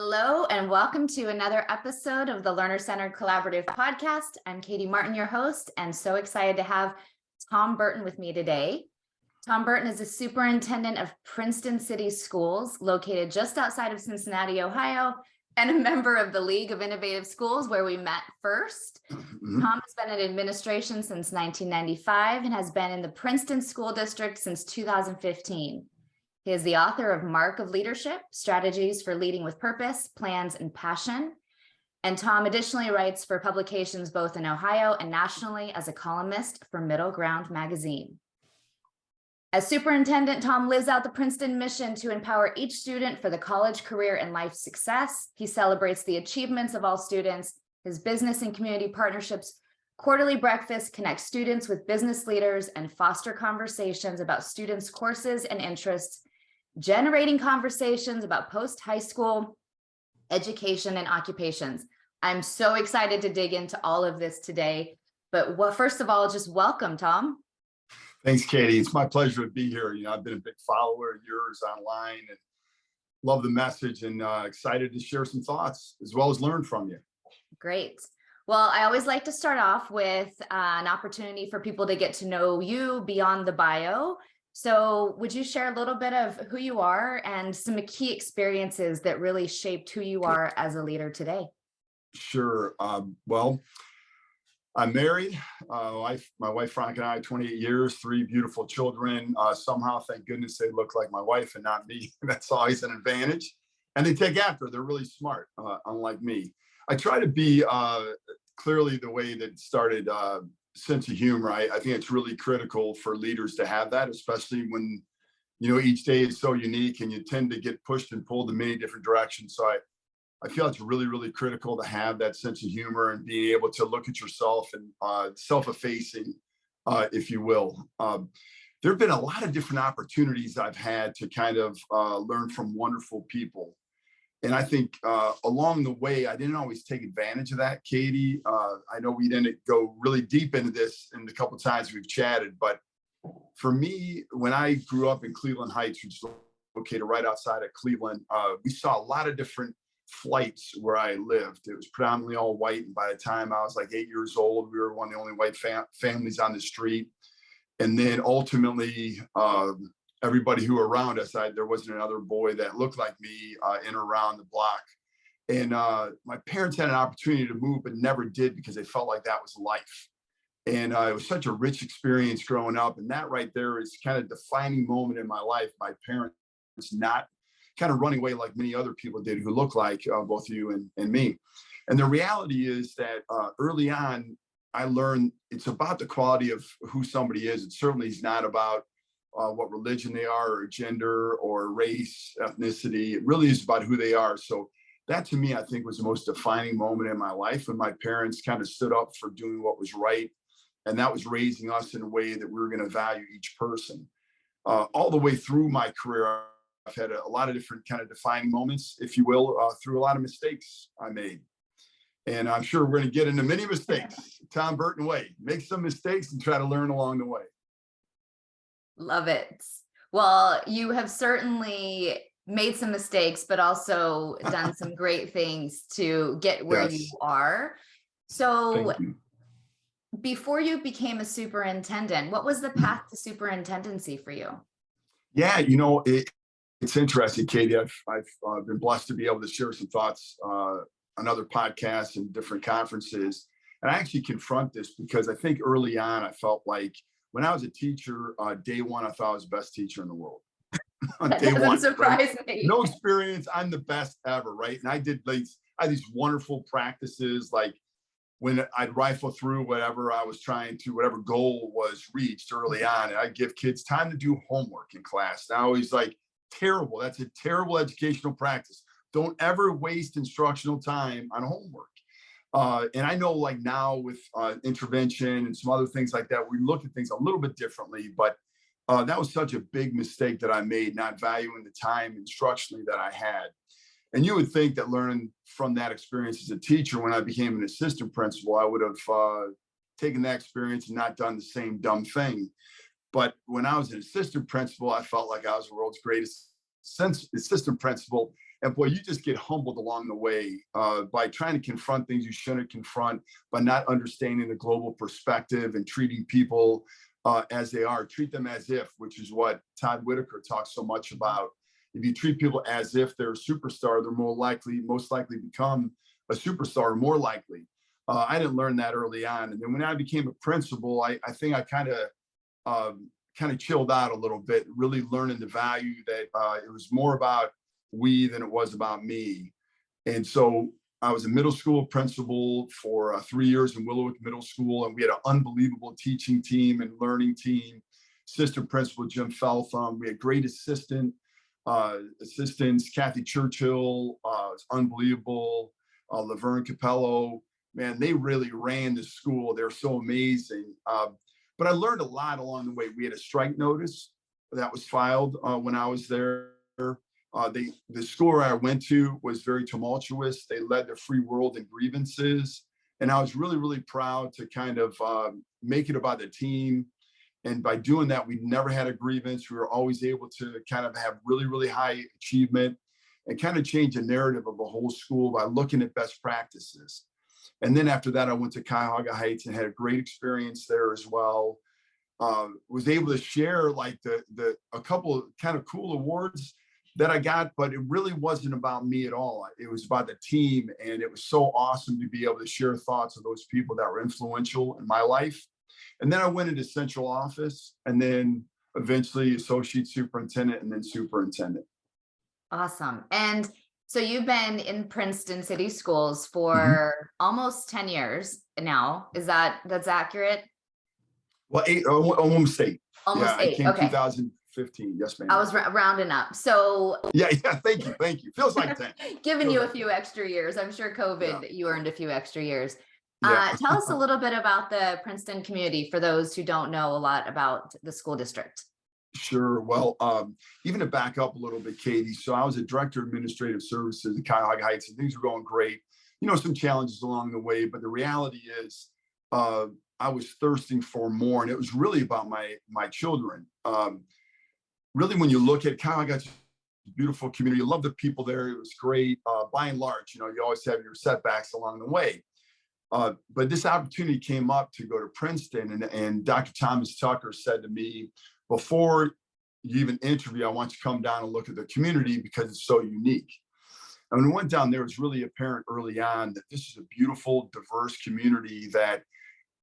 Hello, and welcome to another episode of the Learner Centered Collaborative Podcast. I'm Katie Martin, your host, and so excited to have Tom Burton with me today. Tom Burton is a superintendent of Princeton City Schools, located just outside of Cincinnati, Ohio, and a member of the League of Innovative Schools, where we met first. Tom has been in administration since 1995 and has been in the Princeton School District since 2015. He is the author of Mark of Leadership, Strategies for Leading with Purpose, Plans, and Passion. And Tom additionally writes for publications both in Ohio and nationally as a columnist for Middle Ground magazine. As superintendent, Tom lives out the Princeton mission to empower each student for the college, career, and life success. He celebrates the achievements of all students. His business and community partnerships quarterly breakfast connects students with business leaders and foster conversations about students' courses and interests, generating conversations about post-high school education and occupations. I'm so excited to dig into all of this today. But first of all, just welcome, Tom. Thanks, Katie. It's my pleasure to be here. I've been a big follower of yours online and love the message and excited to share some thoughts as well as learn from you. Great. Well, I always like to start off with an opportunity for people to get to know you beyond the bio. So would you share a little bit of who you are and some key experiences that really shaped who you are as a leader today? Sure. Well, I'm married. My wife, Frank, and I, 28 years, 3 beautiful children. Somehow, thank goodness, they look like my wife and not me. That's always an advantage. And they take after. They're really smart, unlike me. I try to be clearly the way that it started, sense of humor. I think it's really critical for leaders to have that, especially when, each day is so unique and you tend to get pushed and pulled in many different directions. So I feel it's really, really critical to have that sense of humor and being able to look at yourself and self-effacing, if you will. There have been a lot of different opportunities I've had to kind of learn from wonderful people. And I think along the way, I didn't always take advantage of that, Katie. I know we didn't go really deep into this in the couple of times we've chatted, but for me, when I grew up in Cleveland Heights, which is located right outside of Cleveland, we saw a lot of different flights where I lived. It was predominantly all white. And by the time I was like 8 years old, we were one of the only white families on the street. And then ultimately, everybody who were around us, there wasn't another boy that looked like me in or around the block. And my parents had an opportunity to move, but never did because they felt like that was life. And it was such a rich experience growing up. And that right there is kind of defining moment in my life. My parents not kind of running away like many other people did who look like both you and me. And the reality is that early on, I learned it's about the quality of who somebody is. It certainly is not about what religion they are or gender or race, ethnicity. It really is about who they are. So that to me, I think was the most defining moment in my life when my parents kind of stood up for doing what was right. And that was raising us in a way that we were going to value each person. All the way through my career, I've had a lot of different kind of defining moments, if you will, through a lot of mistakes I made. And I'm sure we're going to get into many mistakes. Tom Burton way, make some mistakes and try to learn along the way. Love it. Well, you have certainly made some mistakes, but also done some great things to get where you are. So before you became a superintendent, what was the path to superintendency for you? Yeah, it's interesting, Katie. I've been blessed to be able to share some thoughts on other podcasts and different conferences. And I actually confront this because I think early on, I felt like when I was a teacher, day one, I thought I was the best teacher in the world. That doesn't surprise me. No experience. I'm the best ever, right? And I had these wonderful practices, like when I'd rifle through whatever goal was reached early on, and I'd give kids time to do homework in class. And I always terrible. That's a terrible educational practice. Don't ever waste instructional time on homework. And I know now with intervention and some other things like that, we look at things a little bit differently, but that was such a big mistake that I made, not valuing the time instructionally that I had. And you would think that learning from that experience as a teacher, when I became an assistant principal, I would have taken that experience and not done the same dumb thing. But when I was an assistant principal, I felt like I was the world's greatest assistant principal And boy, you just get humbled along the way by trying to confront things you shouldn't confront, by not understanding the global perspective and treating people as they are. Treat them as if, which is what Todd Whitaker talks so much about. If you treat people as if they're a superstar, they're most likely become a superstar, more likely. I didn't learn that early on. And then when I became a principal, I think I kind of chilled out a little bit, really learning the value that it was more about we than it was about me. And so I was a middle school principal for 3 years in Willowick Middle School, and we had an unbelievable teaching team and learning team. Assistant principal Jim Feltham. We had great assistants, Kathy Churchill, was unbelievable. Laverne Capello, man, they really ran the school. They're so amazing. But I learned a lot along the way. We had a strike notice that was filed when I was there. The school where I went to was very tumultuous. They led the free world in grievances. And I was really, really proud to kind of make it about the team. And by doing that, we never had a grievance. We were always able to kind of have really, really high achievement and kind of change the narrative of the whole school by looking at best practices. And then after that, I went to Cuyahoga Heights and had a great experience there as well. Was able to share like a couple of kind of cool awards that I got, but it really wasn't about me at all. It was about the team, and it was so awesome to be able to share thoughts of those people that were influential in my life. And then I went into central office, and then eventually associate superintendent, and then superintendent. Awesome. And so you've been in Princeton City Schools for almost 10 years now. That's accurate? Well, almost 8. Almost yeah, 8. I came Okay. 2015. Yes, ma'am. I was rounding up. So yeah. Thank you. Feels like 10. Giving you a few extra years. I'm sure COVID, you earned a few extra years. Yeah. Tell us a little bit about the Princeton community for those who don't know a lot about the school district. Sure. Well, even to back up a little bit, Katie. So I was a director of administrative services at Cuyahoga Heights, and things were going great. Some challenges along the way, but the reality is I was thirsting for more, and it was really about my children. Really, when you look at Cuyahoga Heights, beautiful community, I love the people there. It was great. By and large, you always have your setbacks along the way. But this opportunity came up to go to Princeton, and Dr. Thomas Tucker said to me, before you even interview, I want you to come down and look at the community because it's so unique. And when we went down there, it was really apparent early on that this is a beautiful, diverse community that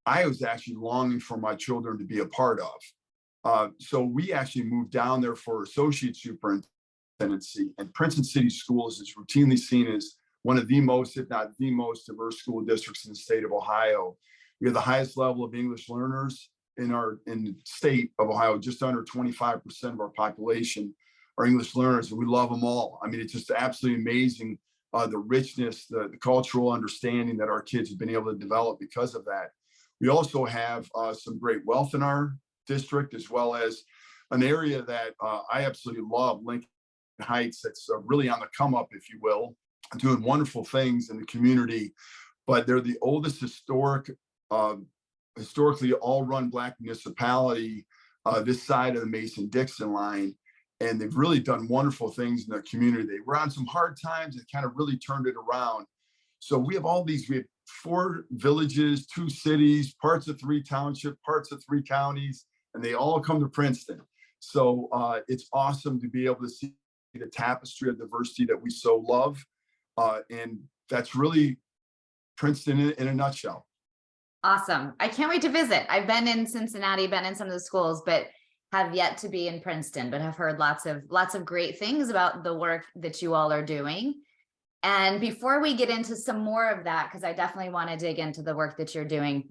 I was actually longing for my children to be a part of. So we actually moved down there for associate superintendency, and Princeton City Schools is routinely seen as one of the most, if not the most, diverse school districts in the state of Ohio. We have the highest level of English learners in the state of Ohio. Just under 25% of our population are English learners, and we love them all. I mean, it's just absolutely amazing, the richness, the cultural understanding that our kids have been able to develop because of that. We also have some great wealth in our district, as well as an area that I absolutely love, Lincoln Heights, that's really on the come up, if you will, doing wonderful things in the community. But they're the oldest historically all-run Black municipality this side of the Mason-Dixon line. And they've really done wonderful things in the community. They were on some hard times and kind of really turned it around. So we have we have 4 villages, 2 cities, parts of 3 townships, parts of 3 counties, and they all come to Princeton. So it's awesome to be able to see the tapestry of diversity that we so love. And that's really Princeton in a nutshell. Awesome. I can't wait to visit. I've been in Cincinnati, been in some of the schools, but have yet to be in Princeton, but have heard lots of great things about the work that you all are doing. And before we get into some more of that, because I definitely want to dig into the work that you're doing,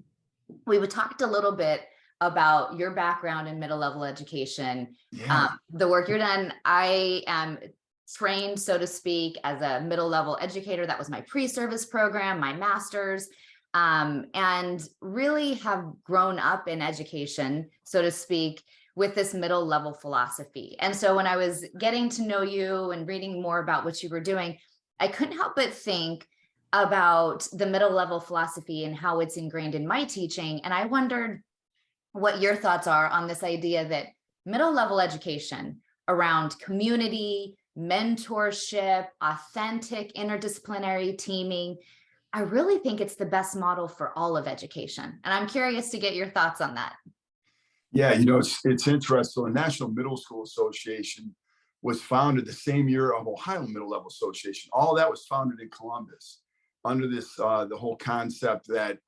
we talked a little bit about your background in middle level education, the work you're done. I am trained, so to speak, as a middle level educator. That was my pre-service program, my master's. And really have grown up in education, so to speak, with this middle level philosophy. And so when I was getting to know you and reading more about what you were doing, I couldn't help but think about the middle level philosophy and how it's ingrained in my teaching. And I wondered what your thoughts are on this idea that middle level education around community, mentorship, authentic interdisciplinary teaming. I really think it's the best model for all of education. And I'm curious to get your thoughts on that. Yeah, it's interesting. The National Middle School Association was founded the same year of Ohio Middle Level Association. All that was founded in Columbus under this the whole concept that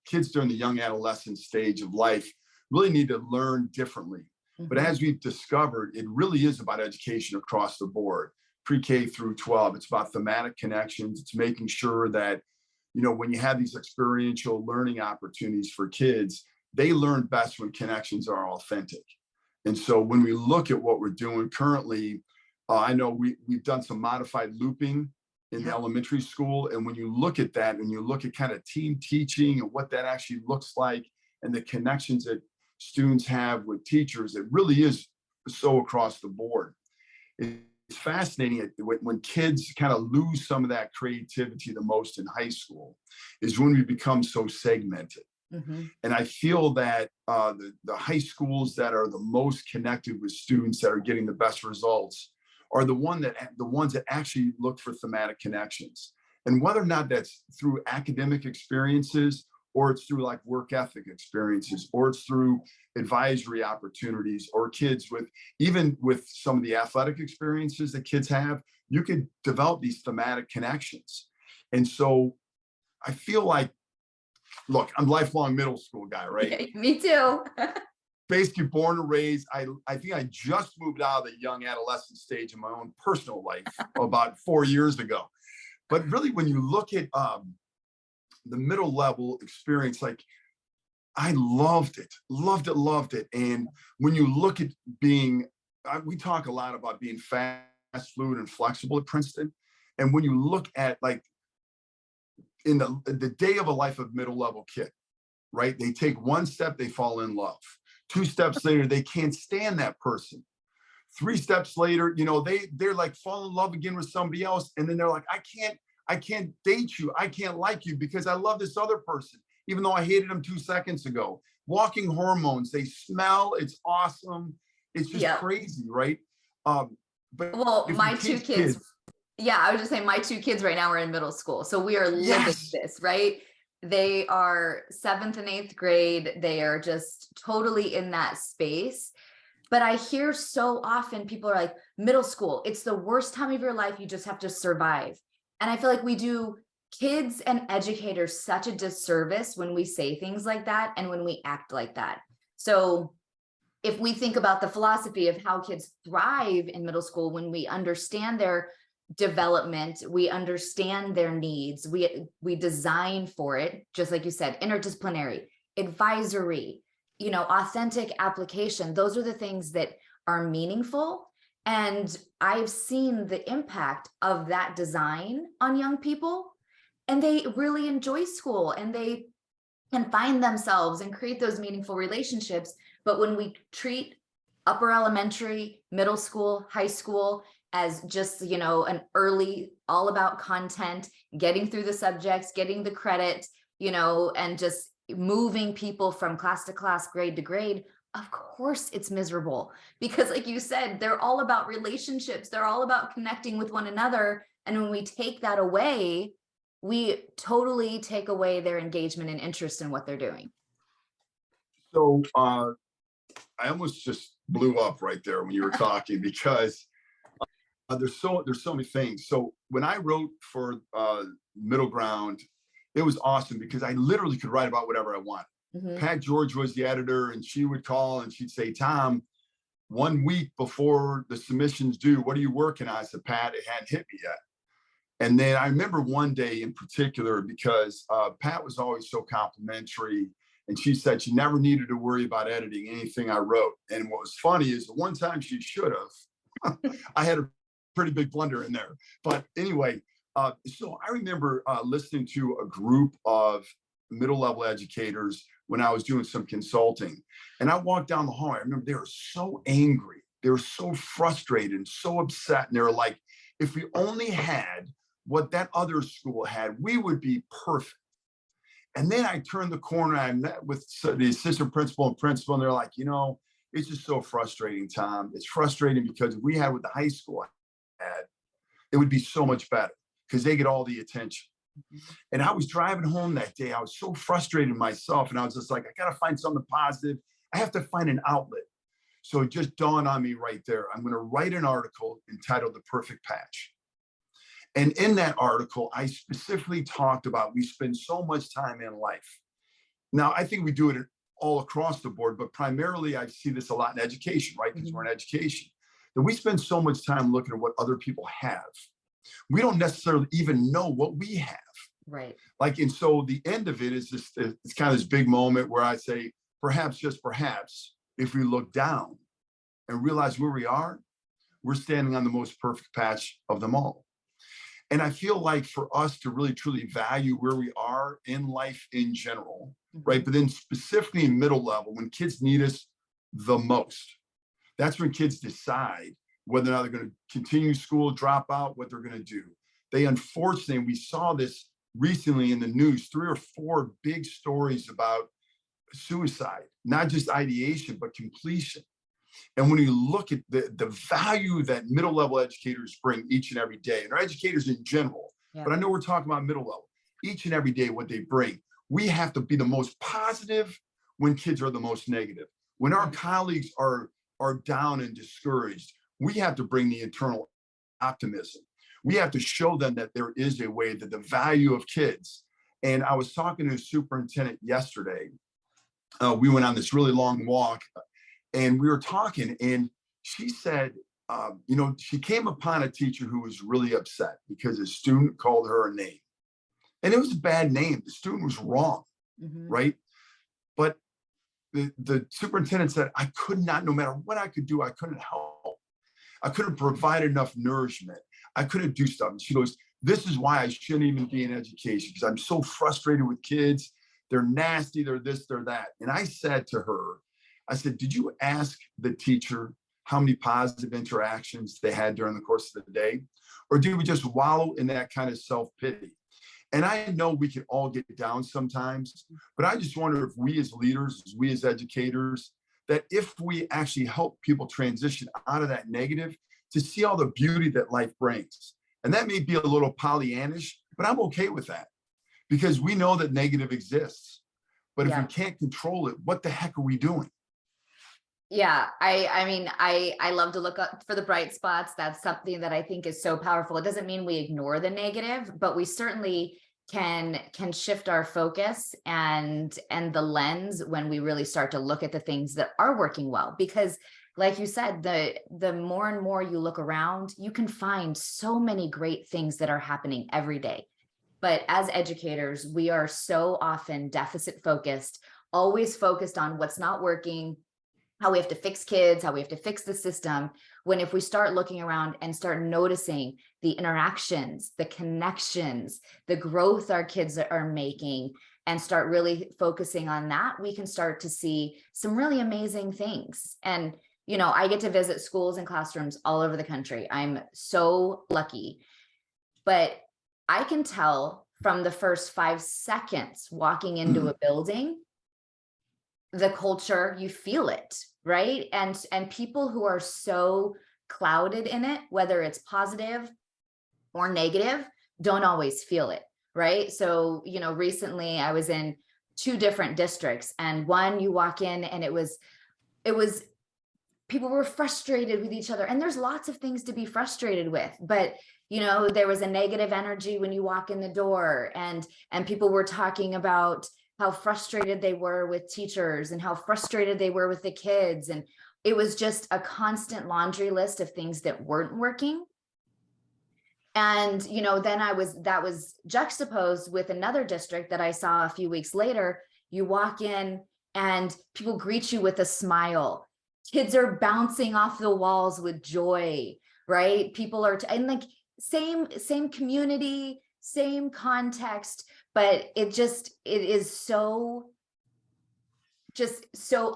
kids during the young adolescent stage of life really need to learn differently. But as we've discovered, it really is about education across the board, pre-K through 12. It's about thematic connections. It's making sure that, when you have these experiential learning opportunities for kids, they learn best when connections are authentic. And so when we look at what we're doing currently, I know we've done some modified looping in the elementary school. And when you look at that, and you look at kind of team teaching and what that actually looks like, and the connections that students have with teachers, it really is so across the board. It's fascinating when kids kind of lose some of that creativity the most in high school is when we become so segmented. And I feel that the high schools that are the most connected with students that are getting the best results are the ones that actually look for thematic connections. And whether or not that's through academic experiences, or it's through like work ethic experiences, or it's through advisory opportunities, or kids even with some of the athletic experiences that kids have, you can develop these thematic connections. And so I feel like, look, I'm a lifelong middle school guy, right? Yeah, me too. Basically born and raised. I think I just moved out of the young adolescent stage in my own personal life about 4 years ago. But really, when you look at the middle level experience, like I loved it. And when you look at we talk a lot about being fast, fluid, and flexible at Princeton. And when you look at like in the day of a life of middle level kid, right? They take one step, they fall in love. 2 steps later, they can't stand that person. 3 steps later, they're like fall in love again with somebody else. And then they're like, I can't date you. I can't like you because I love this other person, even though I hated them 2 seconds ago. Walking hormones, they smell, it's awesome. It's just crazy, right? But well, my 2 kids, yeah, I was just saying my 2 kids right now are in middle school. So we are living this, right? They are 7th and 8th grade. They are just totally in that space. But I hear so often people are like, middle school, it's the worst time of your life. You just have to survive. And I feel like we do kids and educators such a disservice when we say things like that and when we act like that. So if we think about the philosophy of how kids thrive in middle school, when we understand their development, we understand their needs, we design for it, just like you said, interdisciplinary, advisory, authentic application. Those are the things that are meaningful. And I've seen the impact of that design on young people, and they really enjoy school and they can find themselves and create those meaningful relationships. But when we treat upper elementary, middle school, high school as just, an early, all about content, getting through the subjects, getting the credit, and just moving people from class to class, grade to grade, of course it's miserable, because like you said, they're all about relationships. They're all about connecting with one another. And when we take that away, we totally take away their engagement and interest in what they're doing. So I almost just blew up right there when you were talking because there's so many things. So when I wrote for Middle Ground, it was awesome because I literally could write about whatever I want. Pat George was the editor, and she would call and she'd say, Tom, 1 week before the submissions due, what are you working on? I said, Pat, it hadn't hit me yet. And then I remember one day in particular, because Pat was always so complimentary, and she said she never needed to worry about editing anything I wrote. And what was funny is the one time she should have, I had a pretty big blunder in there. But anyway, so I remember listening to a group of middle level educators when I was doing some consulting. And I walked down the hall. I remember they were so angry. They were so frustrated and so upset. And they were like, if we only had what that other school had, we would be perfect. And then I turned the corner. I met with the assistant principal and principal, and they're like, it's just so frustrating, Tom. It's frustrating because we had with the high school it would be so much better because they get all the attention. And I was driving home that day. I was so frustrated myself. And I was just like, I got to find something positive. I have to find an outlet. So it just dawned on me right there. I'm going to write an article entitled The Perfect Patch. And in that article, I specifically talked about we spend so much time in life. Now, I think we do it all across the board, but primarily I see this a lot in education, right? Because we're in education. That we spend so much time looking at what other people have. We don't necessarily even know what we have. Right. Like, and so the end of it is this, it's kind of this big moment where I say, perhaps, just perhaps, if we look down and realize where we are, we're standing on the most perfect patch of them all. And I feel like for us to really truly value where we are in life in general, right? But then specifically in middle level, when kids need us the most, that's when kids decide whether or not they're going to continue school, drop out, what they're going to do. They unfortunately, we saw this recently in the news, 3 or 4 big stories about suicide, not just ideation, but completion. And when you look at the value that middle level educators bring each and every day, and our educators in general, but I know we're talking about middle level, each and every day, what they bring, we have to be the most positive when kids are the most negative. When our colleagues are down and discouraged, we have to bring the internal optimism. We have to show them that there is a way, that the value of kids. And I was talking to a superintendent yesterday. We went on this really long walk and we were talking, and she said, she came upon a teacher who was really upset because a student called her a name. And it was a bad name. The student was wrong, right? But the superintendent said, I could not, no matter what I could do, I couldn't help. I couldn't provide enough nourishment. I couldn't do stuff. And she goes, this is why I shouldn't even be in education, because I'm so frustrated with kids. They're nasty, they're this, they're that. And I said to her, I said, did you ask the teacher how many positive interactions they had during the course of the day? Or do we just wallow in that kind of self-pity? And I know we can all get down sometimes, but I just wonder if we as leaders, we as educators, that if we actually help people transition out of that negative to see all the beauty that life brings. And that may be a little Pollyannish, but I'm okay with that because we know that negative exists. But if we can't control it, what the heck are we doing? Yeah, I mean, I love to look up for the bright spots. That's something that I think is so powerful. It doesn't mean we ignore the negative, but we certainly can shift our focus and the lens when we really start to look at the things that are working well. Because like you said, the more and more you look around, you can find so many great things that are happening every day. But as educators, we are so often deficit focused, always focused on what's not working, how we have to fix kids, how we have to fix the system, when if we start looking around and start noticing the interactions, the connections, the growth our kids are making, and start really focusing on that, we can start to see some really amazing things. And, I get to visit schools and classrooms all over the country. I'm so lucky. But I can tell from the first 5 seconds walking into a building, the culture, you feel it, right? And people who are so clouded in it, whether it's positive or negative, don't always feel it, right? So, recently I was in 2 different districts, and one, you walk in and it was people were frustrated with each other, and there's lots of things to be frustrated with, but there was a negative energy when you walk in the door, and people were talking about how frustrated they were with teachers and how frustrated they were with the kids. And it was just a constant laundry list of things that weren't working. And, then that was juxtaposed with another district that I saw a few weeks later. You walk in and people greet you with a smile. Kids are bouncing off the walls with joy, right? People are, and like same community, same context, but it is so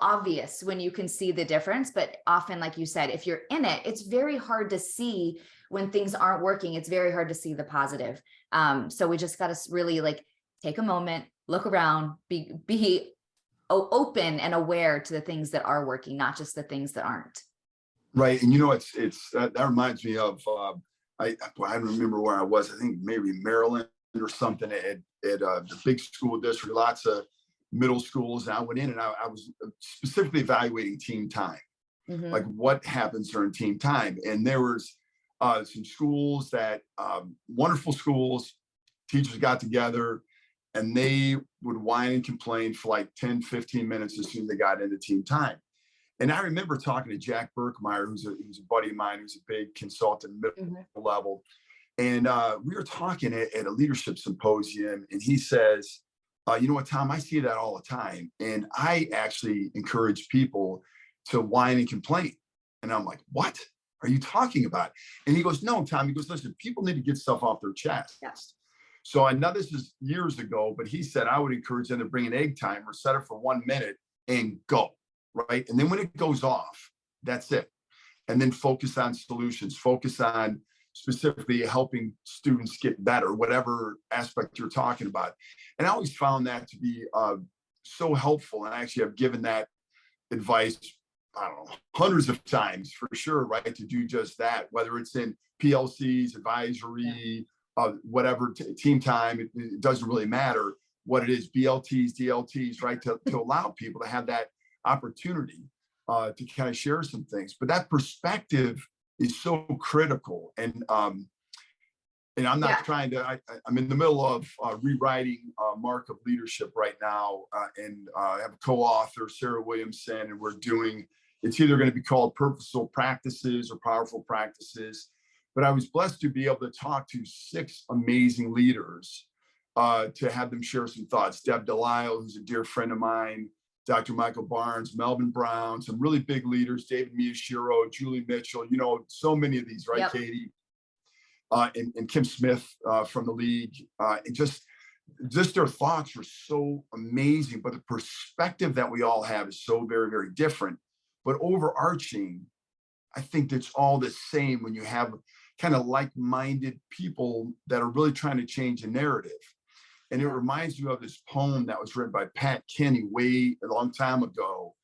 obvious when you can see the difference. But often, like you said, if you're in it, it's very hard to see when things aren't working. It's very hard to see the positive. So we just got to really take a moment, look around, be open and aware to the things that are working, not just the things that aren't. Right. And it's that reminds me of I don't remember where I was. I think maybe Maryland or something at the big school district, lots of middle schools. And I went in and I was specifically evaluating team time, like what happens during team time. And there was some schools that, wonderful schools, teachers got together and they would whine and complain for like 10, 15 minutes as soon as they got into team time. And I remember talking to Jack Burkmeyer, who's a buddy of mine, who's a big consultant, middle level. And we were talking at a leadership symposium, and he says, you know what, Tom, I see that all the time. And I actually encourage people to whine and complain. And I'm like, what are you talking about? And he goes, no, Tom, he goes, listen, people need to get stuff off their chest. Yes. So I know this is years ago, but he said, I would encourage them to bring an egg timer, set it for 1 minute and go. Right. And then when it goes off, that's it. And then focus on solutions, focus on specifically helping students get better, whatever aspect you're talking about. And I always found that to be so helpful. And I actually have given that advice, I don't know, hundreds of times for sure, right? To do just that, whether it's in PLCs, advisory, whatever, team time, it doesn't really matter what it is, BLTs, DLTs, right? To allow people to have that opportunity to kind of share some things. But that perspective is so critical. And I'm not trying to, I'm in the middle of rewriting Mark of Leadership right now. And I have a co-author, Sarah Williamson, and we're doing, it's either going to be called Purposeful Practices or Powerful Practices. But I was blessed to be able to talk to 6 amazing leaders to have them share some thoughts. Deb Delisle, who's a dear friend of mine, Dr. Michael Barnes, Melvin Brown, some really big leaders, David Miyashiro, Julie Mitchell, you know, so many of these, right, Katie? And Kim Smith from the league. And just their thoughts were so amazing, but the perspective that we all have is so very, very different. But overarching, I think that's all the same when you have kind of like-minded people that are really trying to change a narrative. And it reminds me of this poem that was written by Pat Kenny way a long time ago.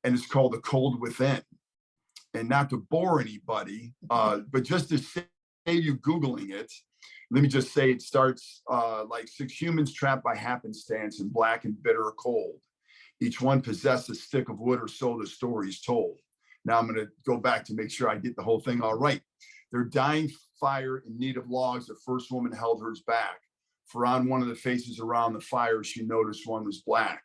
And it's called The Cold Within. And not to bore anybody, but just to save you Googling it, let me just say it starts like 6 humans trapped by happenstance in black and bitter cold. Each one possessed a stick of wood, or so the story is told. Now I'm going to go back to make sure I get the whole thing all right. Their dying fire in need of logs, the first woman held hers back. For on one of the faces around the fire, she noticed one was black.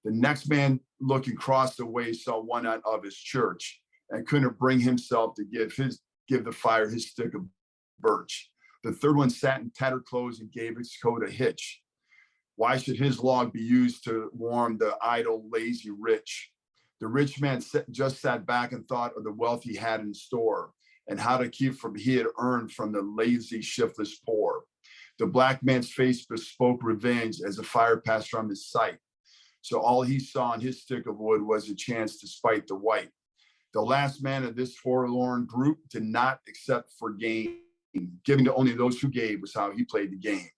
The next man looking across the way saw one out of his church and couldn't bring himself to give the fire his stick of birch. The third one sat in tattered clothes and gave its coat a hitch. Why should his log be used to warm the idle, lazy rich? The rich man just sat back and thought of the wealth he had in store and how to keep from he had earned from the lazy, shiftless poor. The black man's face bespoke revenge as the fire passed from his sight. So all he saw in his stick of wood was a chance to spite the white. The last man of this forlorn group did not accept for gain. Giving to only those who gave was how he played the game.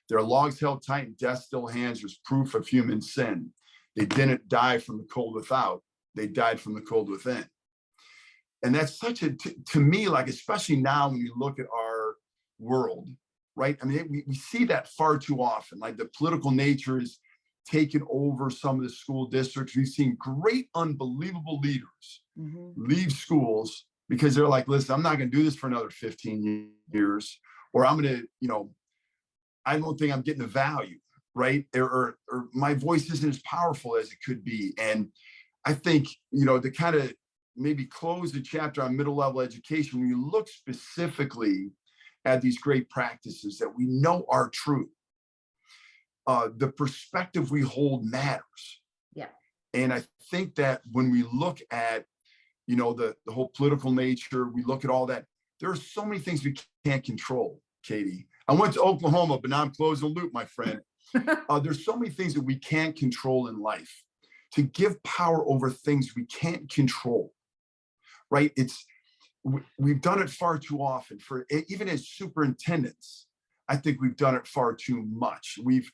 Their logs held tight in death's still hands was proof of human sin. They didn't die from the cold without. They died from the cold within. And that's such a, to me, like, especially now when you look at our world, right? I mean, we see that far too often, like the political nature is taken over some of the school districts. We've seen great, unbelievable leaders leave schools because they're like, listen, I'm not going to do this for another 15 years, or I'm going to, you know, I don't think I'm getting the value, right? Or my voice isn't as powerful as it could be. And I think, you know, to kind of maybe close the chapter on middle level education, when you look specifically at these great practices that we know are true, the perspective we hold matters. Yeah. And I think that when we look at, you know, the whole political nature, we look at all that, there are so many things we can't control, Katie. I went to Oklahoma, but now I'm closing the loop, my friend. There's so many things that we can't control in life. To give power over things we can't control, right? We've done it far too often. For even as superintendents, I think we've done it far too much. We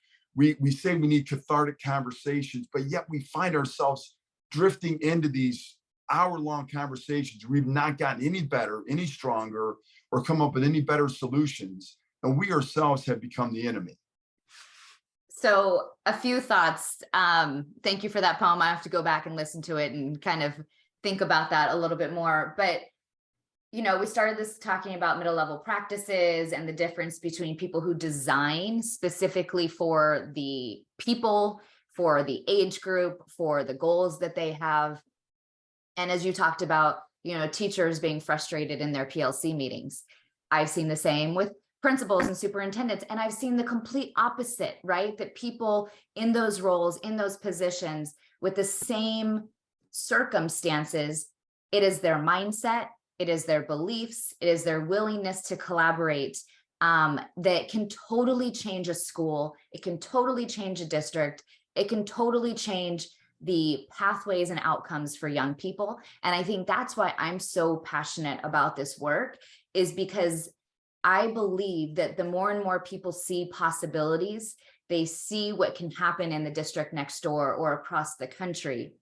say we need cathartic conversations, but yet we find ourselves drifting into these hour-long conversations. We've not gotten any better, any stronger, or come up with any better solutions. And we ourselves have become the enemy. So a few thoughts. Thank you for that poem. I have to go back and listen to it and kind of think about that a little bit more. But, we started this talking about middle level practices and the difference between people who design specifically for the people, for the age group, for the goals that they have. And as you talked about, teachers being frustrated in their PLC meetings. I've seen the same with principals and superintendents, and I've seen the complete opposite, right? That people in those roles, in those positions with the same circumstances, it is their mindset, it is their beliefs, it is their willingness to collaborate that can totally change a school. It can totally change a district. It can totally change the pathways and outcomes for young people. And I think that's why I'm so passionate about this work, is because I believe that the more and more people see possibilities, they see what can happen in the district next door or across the country,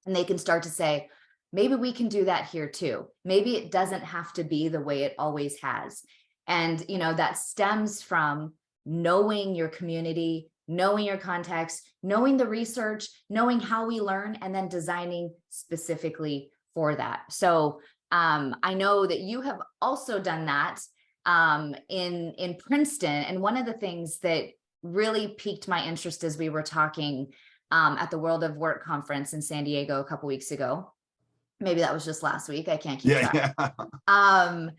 and they can start to say, maybe we can do that here too. Maybe it doesn't have to be the way it always has. And, that stems from knowing your community, knowing your context, knowing the research, knowing how we learn, and then designing specifically for that. So I know that you have also done that in Princeton. And one of the things that really piqued my interest as we were talking at the World of Work conference in San Diego a couple weeks ago, maybe that was just last week, I can't keep track. Yeah.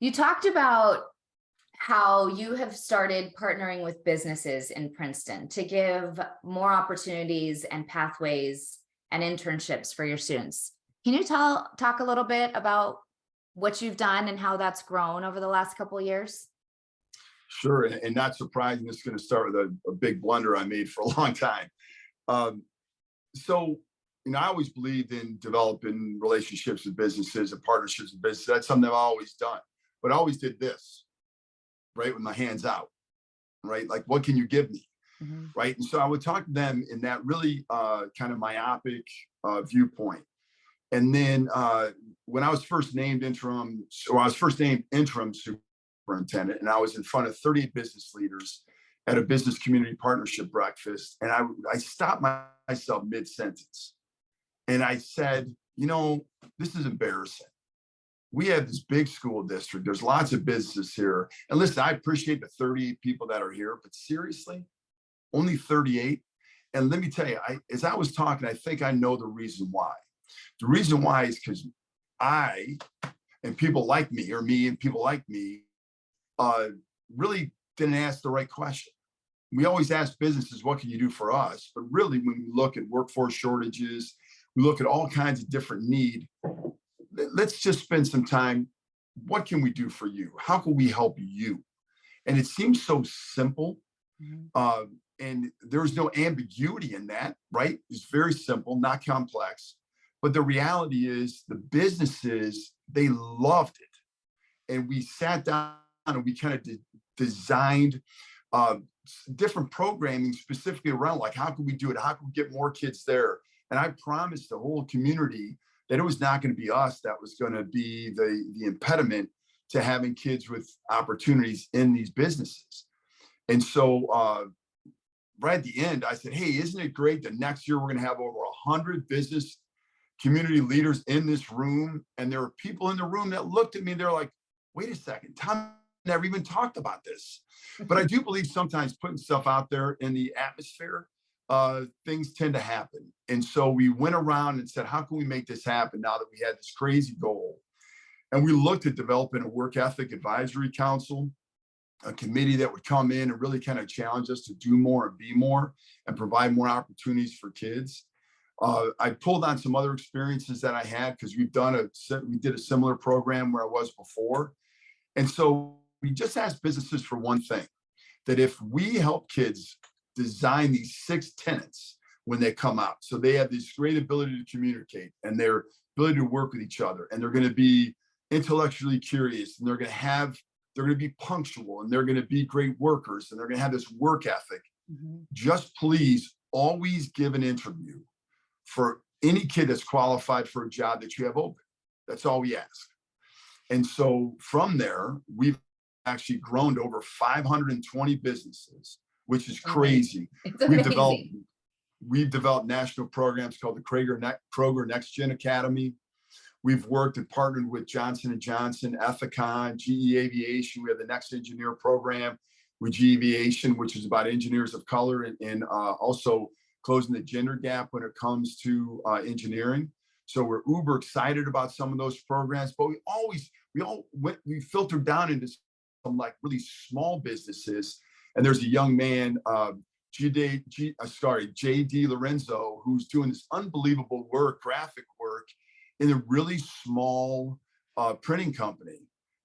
You talked about how you have started partnering with businesses in Princeton to give more opportunities and pathways and internships for your students. Can you talk a little bit about what you've done and how that's grown over the last couple of years? Sure, and not surprising, this is going to start with a big blunder I made for a long time. So, I always believed in developing relationships with businesses and partnerships with businesses. That's something I've always done, but I always did this, right, with my hands out, right? Like, what can you give me? Mm-hmm. Right. And so I would talk to them in that really kind of myopic viewpoint. And then when I was first named interim superintendent, and I was in front of 38 business leaders at a business community partnership breakfast, and I stopped myself mid-sentence. And I said, this is embarrassing. We have this big school district. There's lots of businesses here. And listen, I appreciate the 38 people that are here, but seriously, only 38. And let me tell you, as I was talking, I think I know the reason why. The reason why is because I and people like me, or me and people like me, really didn't ask the right question. We always ask businesses, what can you do for us? But really, when we look at workforce shortages, we look at all kinds of different need. Let's just spend some time. What can we do for you? How can we help you? And it seems so simple. Mm-hmm. And there's no ambiguity in that, right? It's very simple, not complex. But the reality is the businesses, they loved it. And we sat down and we kind of designed different programming specifically around, like, how can we do it? How can we get more kids there? And I promised the whole community that it was not going to be us that was going to be the impediment to having kids with opportunities in these businesses. And so right at the end, I said, hey, isn't it great that next year we're going to have over 100 business community leaders in this room? And there were people in the room that looked at me, they're like, wait a second, Tom never even talked about this. But I do believe sometimes putting stuff out there in the atmosphere, things tend to happen. And so we went around and said, how can we make this happen now that we had this crazy goal? And we looked at developing a work ethic advisory council, a committee that would come in and really kind of challenge us to do more and be more and provide more opportunities for kids. I pulled on some other experiences that I had because we did a similar program where I was before. And so we just asked businesses for one thing, that if we help kids design these 6 tenets when they come out, so they have this great ability to communicate and their ability to work with each other, and they're going to be intellectually curious, and they're going to be punctual, and they're going to be great workers, and they're going to have this work ethic. Mm-hmm. Just please always give an interview for any kid that's qualified for a job that you have open. That's all we ask. And so from there, we've actually grown to over 520 businesses, which is Amazing. crazy. It's We've developed amazing. we've developed national programs called the Kroger Next Gen Academy. We've worked and partnered with Johnson and Johnson, Ethicon, GE Aviation. We have the Next Engineer program with GE Aviation, which is about engineers of color and also closing the gender gap when it comes to engineering. So we're uber excited about some of those programs, but we filtered down into some like really small businesses. And there's a young man, JD Lorenzo, who's doing this unbelievable work, graphic work, in a really small printing company.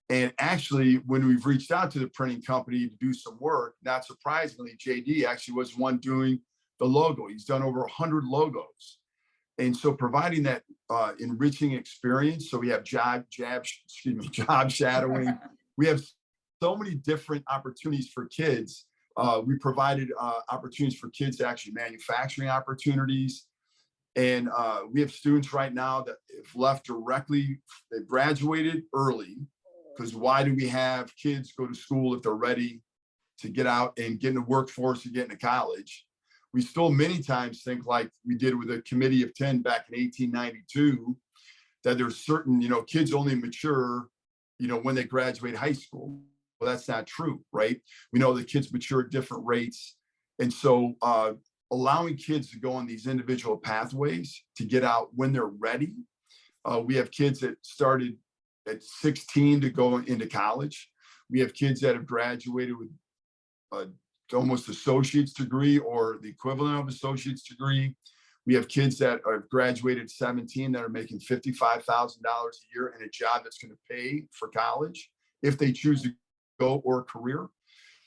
And actually, when we've reached out to the printing company to do some work, not surprisingly, JD actually was one doing the logo. He's done over 100 logos. And so providing that enriching experience, so we have job shadowing. We have so many different opportunities for kids. We provided opportunities for kids to actually manufacturing opportunities. And we have students right now that have left directly, they graduated early, because why do we have kids go to school if they're ready to get out and get in the workforce and get into college? We still many times think like we did with a committee of 10 back in 1892, that there's certain, kids only mature, when they graduate high school. Well, that's not true, right? We know that kids mature at different rates. And so allowing kids to go on these individual pathways to get out when they're ready. We have kids that started at 16 to go into college. We have kids that have graduated with almost associate's degree or the equivalent of associate's degree. We have kids that are graduated at 17 that are making $55,000 a year in a job that's going to pay for college if they choose to go, or a career.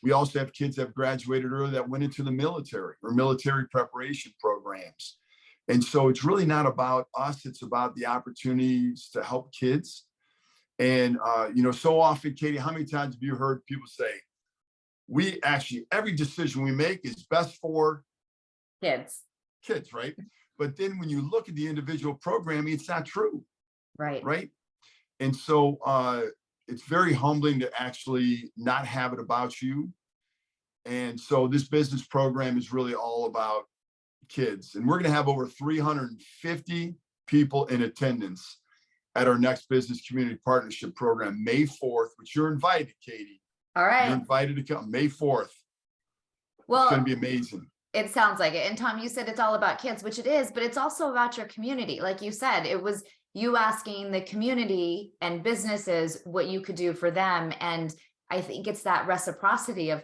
We also have kids that have graduated early that went into the military or military preparation programs. And so it's really not about us, it's about the opportunities to help kids. And, so often, Katie, how many times have you heard people say, every decision we make is best for Kids, right? But then when you look at the individual programming, it's not true. right? And so it's very humbling to actually not have it about you. And so this business program is really all about kids. And we're going to have over 350 people in attendance at our next business community partnership program, May 4th, which you're invited, Katie. All right. You're invited to come May 4th. Well, it's going to be amazing. It sounds like it. And Tom, you said it's all about kids, which it is, but it's also about your community. Like you said, it was you asking the community and businesses what you could do for them. And I think it's that reciprocity of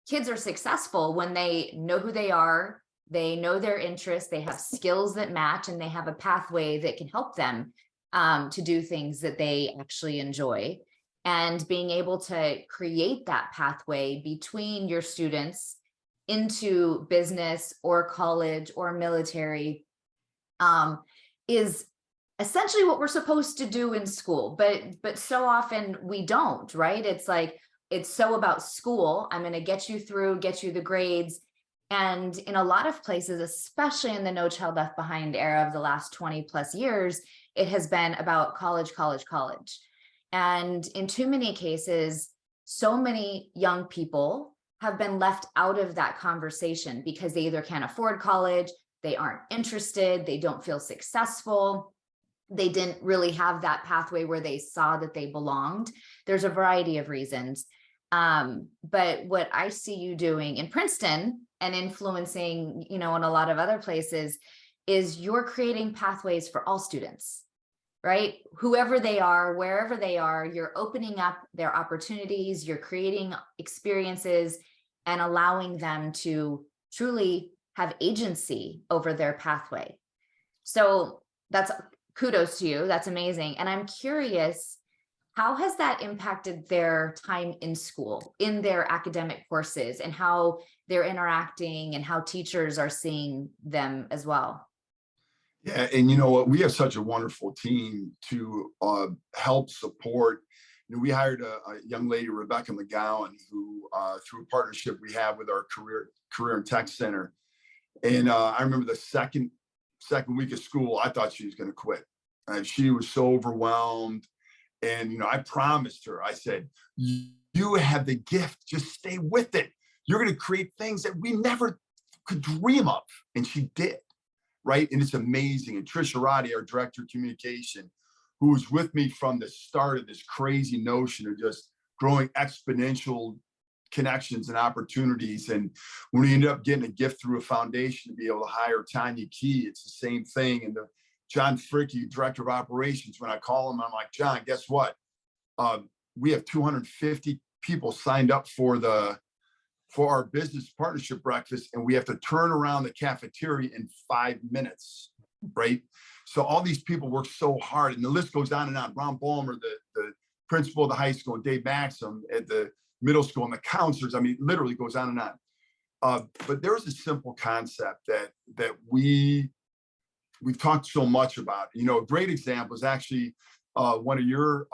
kids are successful when they know who they are, they know their interests, they have skills that match, and they have a pathway that can help them to do things that they actually enjoy. And being able to create that pathway between your students into business or college or military is essentially what we're supposed to do in school, but so often we don't, right? It's like, it's so about school. I'm going to get you through, get you the grades. And in a lot of places, especially in the No Child Left Behind era of the last 20 plus years, it has been about college, college, college. And in too many cases, so many young people have been left out of that conversation because they either can't afford college, they aren't interested, they don't feel successful, they didn't really have that pathway where they saw that they belonged. There's a variety of reasons. But what I see you doing in Princeton and influencing, in a lot of other places, is you're creating pathways for all students, right? Whoever they are, wherever they are, you're opening up their opportunities, you're creating experiences and allowing them to truly have agency over their pathway. So that's kudos to you. That's amazing. And I'm curious, how has that impacted their time in school, in their academic courses, and how they're interacting and how teachers are seeing them as well? Yeah, and you know what? We have such a wonderful team to help support. We hired a young lady, Rebecca McGowan, who through a partnership we have with our career and tech center. And I remember the second week of school, I thought she was going to quit. She was so overwhelmed. And, I promised her, I said, you have the gift, just stay with it. You're going to create things that we never could dream of. And she did, right? And it's amazing. And Trisha Roddy, our director of communication, who was with me from the start of this crazy notion of just growing exponential connections and opportunities. And when we ended up getting a gift through a foundation to be able to hire Tanya Key, it's the same thing. And John Fricky, director of operations, when I call him, I'm like, John, guess what? We have 250 people signed up for our business partnership breakfast, and we have to turn around the cafeteria in 5 minutes, right? So all these people work so hard, and the list goes on and on. Ron Ballmer, the principal of the high school, and Dave Maxim at the middle school, and the counselors, I mean, literally goes on and on. But there's a simple concept that we've talked so much about. A great example is actually one of your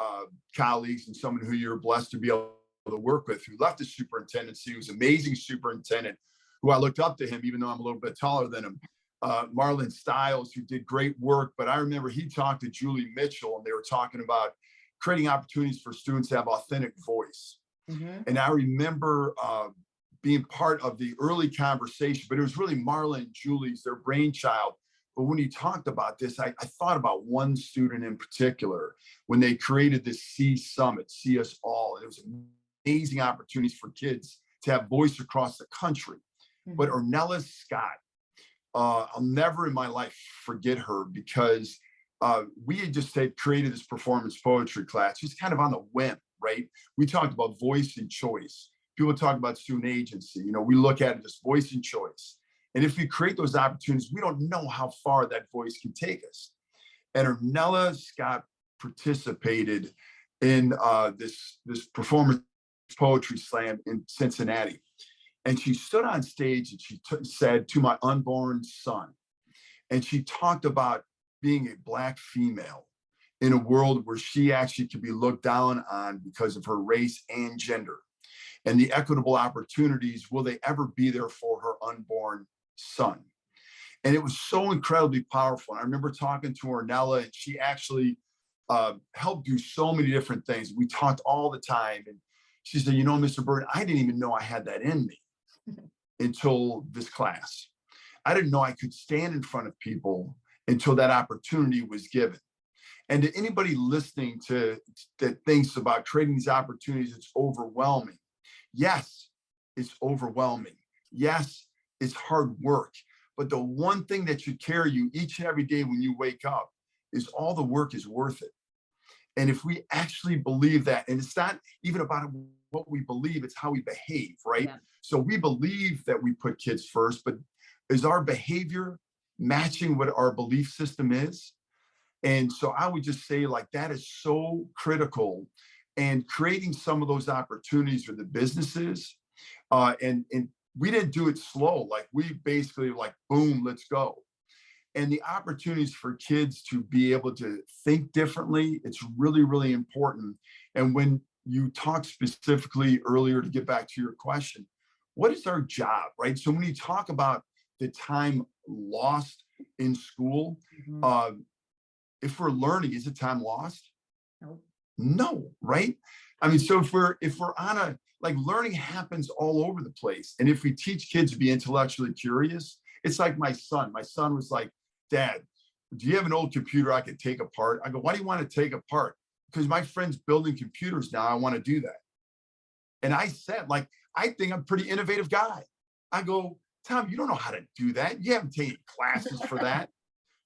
colleagues and someone who you're blessed to be able to work with, who left the superintendency. He was an amazing superintendent who I looked up to him, even though I'm a little bit taller than him. Marlon Stiles, who did great work. But I remember he talked to Julie Mitchell, and they were talking about creating opportunities for students to have authentic voice. Mm-hmm. And I remember being part of the early conversation, but it was really Marla and Julie's, their brainchild. But when he talked about this, I thought about one student in particular when they created this C Summit, See Us All. And it was amazing opportunities for kids to have voice across the country. Mm-hmm. But Ornella Scott, I'll never in my life forget her, because we had just created this performance poetry class, just kind of on the whim, right? We talked about voice and choice. People talk about student agency. We look at it as voice and choice. And if we create those opportunities, we don't know how far that voice can take us. And Ornella Scott participated in this performance poetry slam in Cincinnati. And she stood on stage and she said, "To my unborn son." And she talked about being a Black female in a world where she actually could be looked down on because of her race and gender. And the equitable opportunities, will they ever be there for her unborn son? And it was so incredibly powerful. And I remember talking to Ornella, and she actually helped do so many different things. We talked all the time. And she said, Mr. Burton, I didn't even know I had that in me until this class. I didn't know I could stand in front of people until that opportunity was given. And to anybody listening that thinks about creating these opportunities, it's overwhelming. Yes, it's overwhelming. Yes, it's hard work. But the one thing that should carry you each and every day when you wake up is all the work is worth it. And if we actually believe that, and it's not even about what we believe, it's how we behave, right? Yeah. So we believe that we put kids first, but is our behavior matching what our belief system is? And so I would just say, that is so critical. And creating some of those opportunities for the businesses, and we didn't do it slow. We basically boom, let's go. And the opportunities for kids to be able to think differently, it's really, really important. And when you talk specifically earlier, to get back to your question, what is our job, right? So when you talk about the time lost in school, mm-hmm. If we're learning, is it time lost? No, right? I mean, so if we're on learning happens all over the place. And if we teach kids to be intellectually curious, it's like my son. My son was like, "Dad, do you have an old computer I could take apart?" I go, "Why do you want to take apart?" "Because my friend's building computers now. I want to do that." And I said, I think I'm a pretty innovative guy. I go, "Tom, you don't know how to do that. You haven't taken classes for that."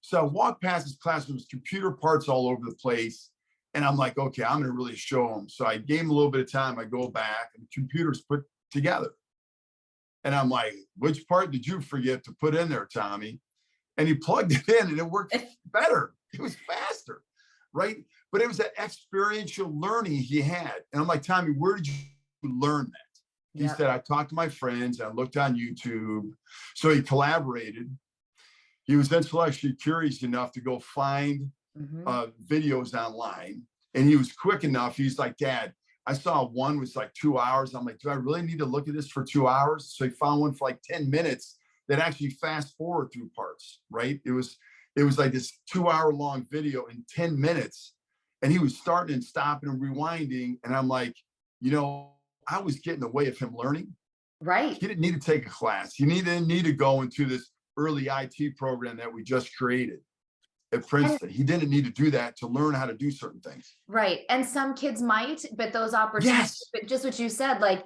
So I walked past his classroom, with computer parts all over the place. And I'm like, okay, I'm going to really show him. So I gave him a little bit of time. I go back and the computer's put together. And I'm like, "Which part did you forget to put in there, Tommy?" And he plugged it in and it worked better. It was faster, right? But it was that experiential learning he had. And I'm like, "Tommy, where did you learn that?" He said, "I talked to my friends. I looked on YouTube." So he collaborated. He was intellectually curious enough to go find videos online. And he was quick enough. He's like, "Dad, I saw one was 2 hours." I'm like, "Do I really need to look at this for 2 hours?" So he found one for 10 minutes that actually fast forward through parts, right? It was like this 2 hour long video in 10 minutes. And he was starting and stopping and rewinding. And I'm like, I was getting in the way of him learning. Right. He didn't need to take a class. He didn't need to go into this early IT program that we just created at Princeton. He didn't need to do that to learn how to do certain things. Right. And some kids might, but those opportunities, but just what you said, like,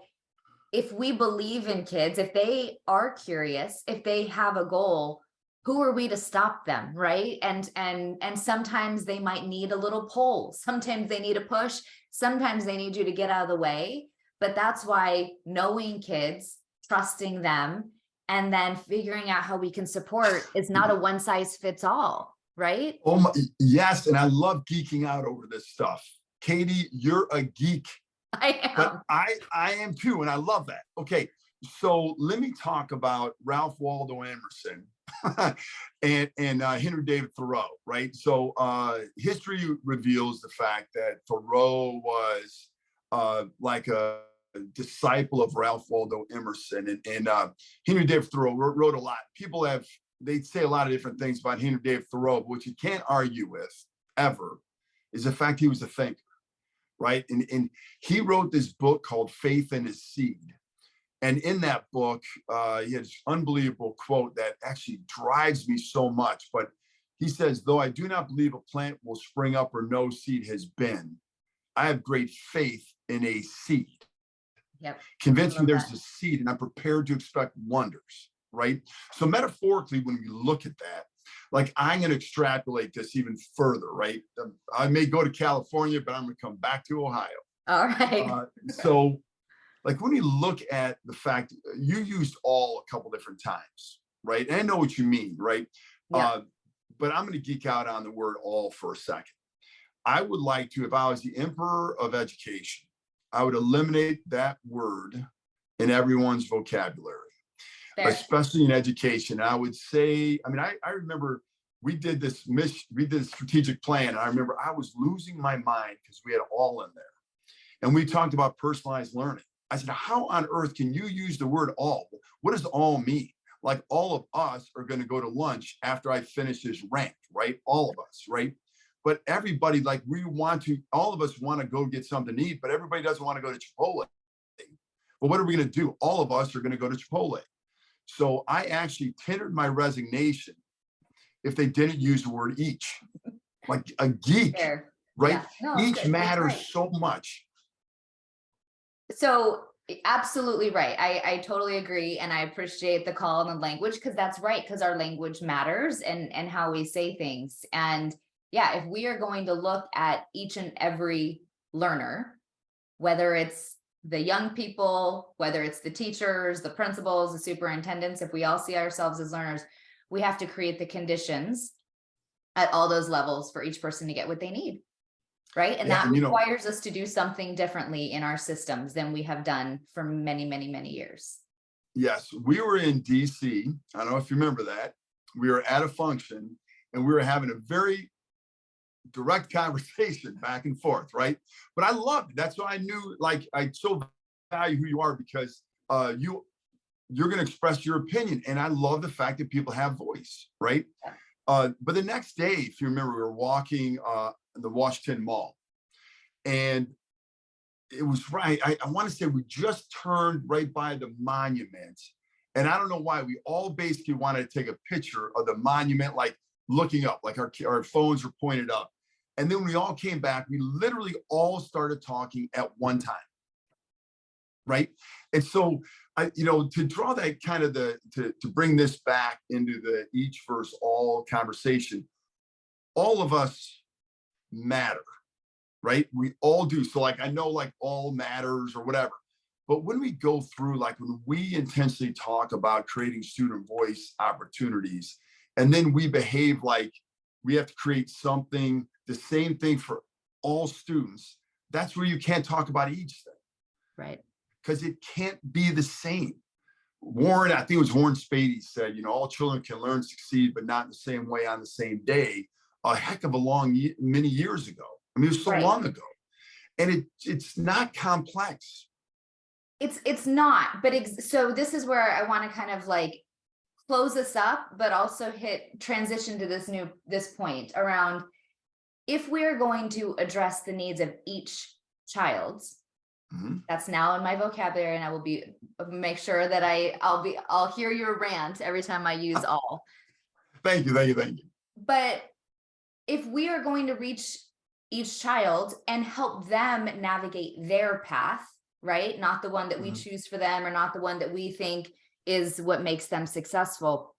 if we believe in kids, if they are curious, if they have a goal, who are we to stop them? Right. And sometimes they might need a little pull. Sometimes they need a push. Sometimes they need you to get out of the way. But that's why knowing kids, trusting them, and then figuring out how we can support is not a one size fits all. Right. Oh my, yes. And I love geeking out over this stuff. Katie, you're a geek. I am. But I am too, and I love that. Okay, so let me talk about Ralph Waldo Emerson and Henry David Thoreau, right? So history reveals the fact that Thoreau was like a disciple of Ralph Waldo Emerson, and Henry David Thoreau wrote a lot. They say a lot of different things about Henry David Thoreau, but what you can't argue with ever is the fact he was a thinker, right? And he wrote this book called Faith in His Seed. And in that book, he has an unbelievable quote that actually drives me so much. But he says, though I do not believe a plant will spring up where no seed has been, I have great faith in a seed. Yep. Convince me there's a seed and I'm prepared to expect wonders, right? So metaphorically, when we look at that, like I'm going to extrapolate this even further, right? I may go to California, but I'm going to come back to Ohio. All right. So like when you look at the fact you used all a couple different times, right? And I know what you mean, right? Yeah. But I'm going to geek out on the word all for a second. I would like to, if I was the emperor of education, I would eliminate that word in everyone's vocabulary. Fair. Especially in education. I would say, I remember we did this strategic plan. And I remember I was losing my mind because we had all in there. And we talked about personalized learning. I said, how on earth can you use the word all? What does all mean? Like all of us are going to go to lunch after I finish this rank, right? All of us, right? But everybody, like all of us want to go get something to eat, but everybody doesn't want to go to Chipotle. Well, what are we going to do? All of us are going to go to Chipotle. So I actually tendered my resignation if they didn't use the word each. Like a geek, Fair. Right? Yeah. No, each matters so much. So absolutely right. I totally agree. And I appreciate the call on the language, because that's right, because our language matters and how we say things. And yeah, if we are going to look at each and every learner, whether it's the young people, whether it's the teachers, the principals, the superintendents, if we all see ourselves as learners, we have to create the conditions at all those levels for each person to get what they need. Right. And that requires us to do something differently in our systems than we have done for many, many, many years. Yes. We were in DC. I don't know if you remember that. We were at a function and we were having a very direct conversation back and forth. Right. But I loved it. That's why I knew, like, I so value who you are, because you're going to express your opinion. And I love the fact that people have voice. Right. Yeah. But the next day, if you remember, we were walking the Washington Mall, and it was right. I want to say we just turned right by the monument, and I don't know why we all basically wanted to take a picture of the monument, like looking up, like our phones were pointed up. And then when we all came back, we literally all started talking at one time, right? And so to draw that kind of to bring this back into the each versus all conversation, all of us matter, right? We all do. So like, I know like all matters or whatever, but when we go through, like when we intentionally talk about creating student voice opportunities, and then we behave like we have to create something, the same thing for all students, that's where you can't talk about each thing. Right. Because it can't be the same. Warren, I think it was Warren Spady said, all children can learn, succeed, but not in the same way on the same day. A heck of a many years ago. I mean, it was so long ago, and it's not complex. It's not, but so this is where I want to kind of like close this up, but also transition to this point around if we're going to address the needs of each child, that's now in my vocabulary, and I will make sure that I'll hear your rant every time I use all. Thank you. But if we are going to reach each child and help them navigate their path, right? Not the one that we choose for them, or not the one that we think is what makes them successful.